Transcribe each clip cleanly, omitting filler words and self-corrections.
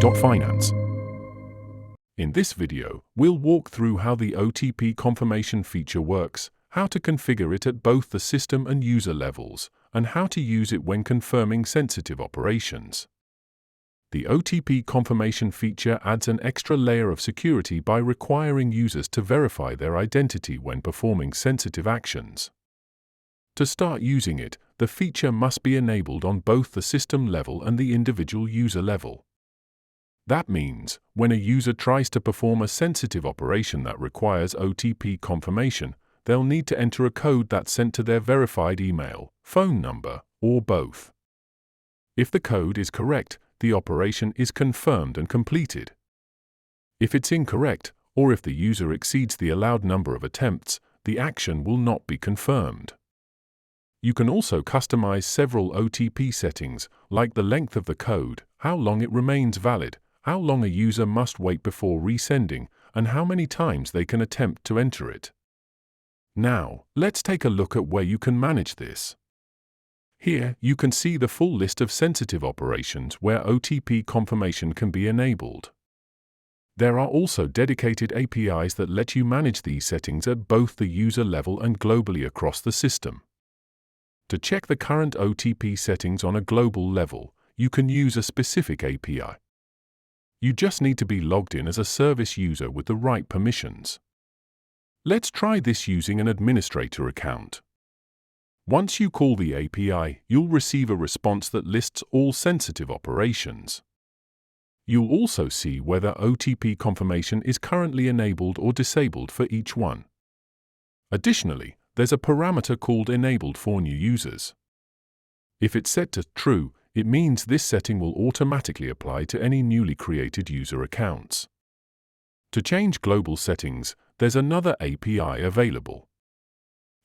SDK.finance. In this video, we'll walk through how the OTP confirmation feature works, how to configure it at both the system and user levels, and how to use it when confirming sensitive operations. The OTP confirmation feature adds an extra layer of security by requiring users to verify their identity when performing sensitive actions. To start using it, the feature must be enabled on both the system level and the individual user level. That means, when a user tries to perform a sensitive operation that requires OTP confirmation, they'll need to enter a code that's sent to their verified email, phone number, or both. If the code is correct, the operation is confirmed and completed. If it's incorrect, or if the user exceeds the allowed number of attempts, the action will not be confirmed. You can also customize several OTP settings, like the length of the code, how long it remains valid, how long a user must wait before resending, and how many times they can attempt to enter it. Now, let's take a look at where you can manage this. Here, you can see the full list of sensitive operations where OTP confirmation can be enabled. There are also dedicated APIs that let you manage these settings at both the user level and globally across the system. To check the current OTP settings on a global level, you can use a specific API. You just need to be logged in as a service user with the right permissions. Let's try this using an administrator account. Once you call the API, you'll receive a response that lists all sensitive operations. You'll also see whether OTP confirmation is currently enabled or disabled for each one. Additionally, there's a parameter called Enabled for new users. If it's set to True, it means this setting will automatically apply to any newly created user accounts. To change global settings, there's another API available.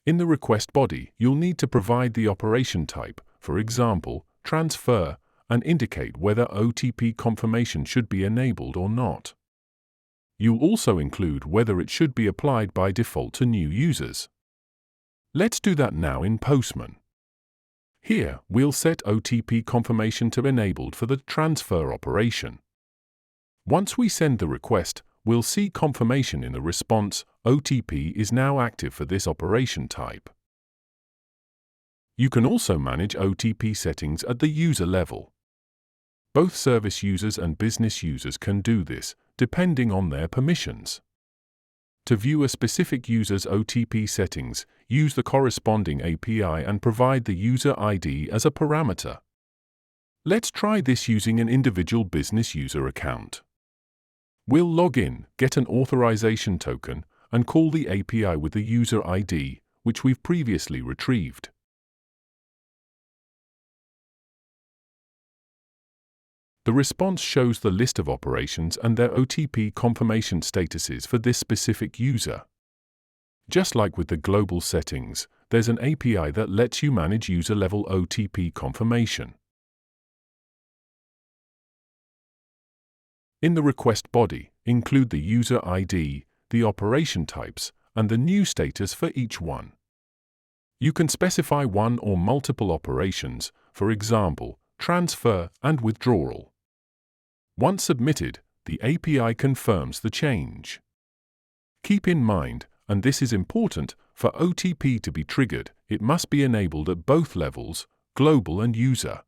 In the request body, you'll need to provide the operation type, for example, transfer, and indicate whether OTP confirmation should be enabled or not. You'll also include whether it should be applied by default to new users. Let's do that now in Postman. Here, we'll set OTP confirmation to enabled for the transfer operation. Once we send the request, we'll see confirmation in the response, OTP is now active for this operation type. You can also manage OTP settings at the user level. Both service users and business users can do this, depending on their permissions. To view a specific user's OTP settings, use the corresponding API and provide the user ID as a parameter. Let's try this using an individual business user account. We'll log in, get an authorization token, and call the API with the user ID, which we've previously retrieved. The response shows the list of operations and their OTP confirmation statuses for this specific user. Just like with the global settings, there's an API that lets you manage user-level OTP confirmation. In the request body, include the user ID, the operation types, and the new status for each one. You can specify one or multiple operations, for example, transfer and withdrawal. Once submitted, the API confirms the change. Keep in mind, and this is important, for OTP to be triggered, it must be enabled at both levels, global and user.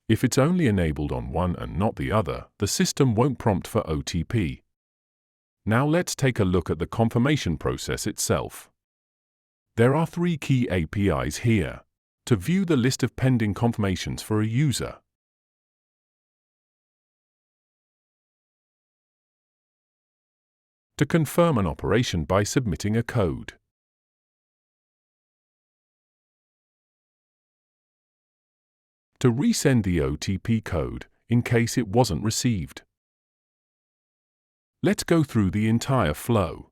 If it's only enabled on one and not the other, the system won't prompt for OTP. Now let's take a look at the confirmation process itself. There are three key APIs here. To view the list of pending confirmations for a user, to confirm an operation by submitting a code, to resend the OTP code in case it wasn't received. Let's go through the entire flow.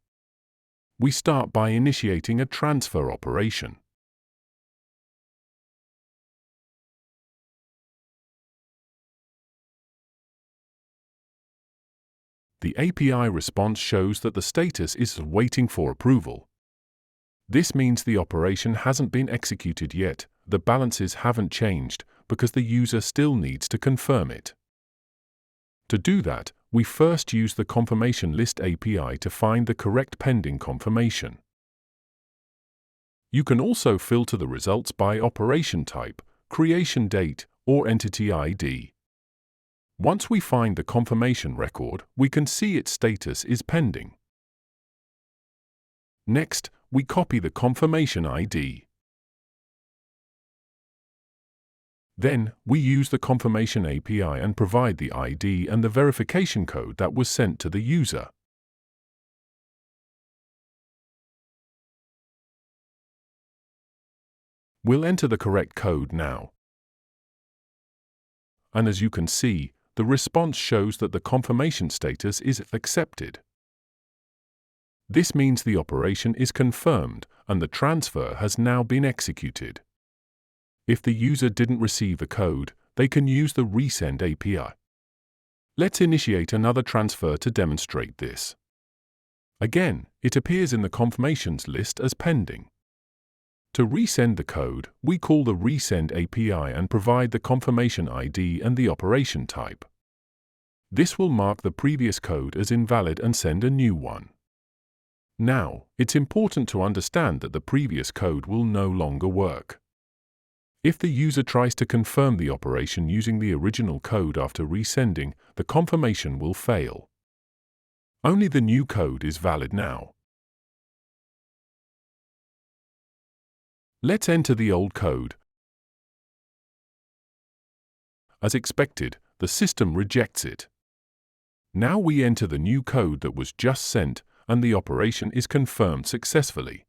We start by initiating a transfer operation. The API response shows that the status is waiting for approval. This means the operation hasn't been executed yet, the balances haven't changed, because the user still needs to confirm it. To do that, we first use the Confirmation List API to find the correct pending confirmation. You can also filter the results by operation type, creation date, or entity ID. Once we find the confirmation record, we can see its status is pending. Next, we copy the confirmation ID. Then, we use the Confirmation API and provide the ID and the verification code that was sent to the user. We'll enter the correct code now. And as you can see, the response shows that the confirmation status is accepted. This means the operation is confirmed and the transfer has now been executed. If the user didn't receive the code, they can use the resend API. Let's initiate another transfer to demonstrate this. Again, it appears in the confirmations list as pending. To resend the code, we call the resend API and provide the confirmation ID and the operation type. This will mark the previous code as invalid and send a new one. Now, it's important to understand that the previous code will no longer work. If the user tries to confirm the operation using the original code after resending, the confirmation will fail. Only the new code is valid now. Let's enter the old code. As expected, the system rejects it. Now we enter the new code that was just sent, and the operation is confirmed successfully.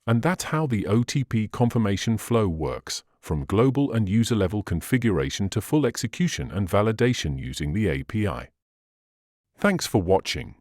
And that's how the OTP confirmation flow works, from global and user-level configuration to full execution and validation using the API. Thanks for watching.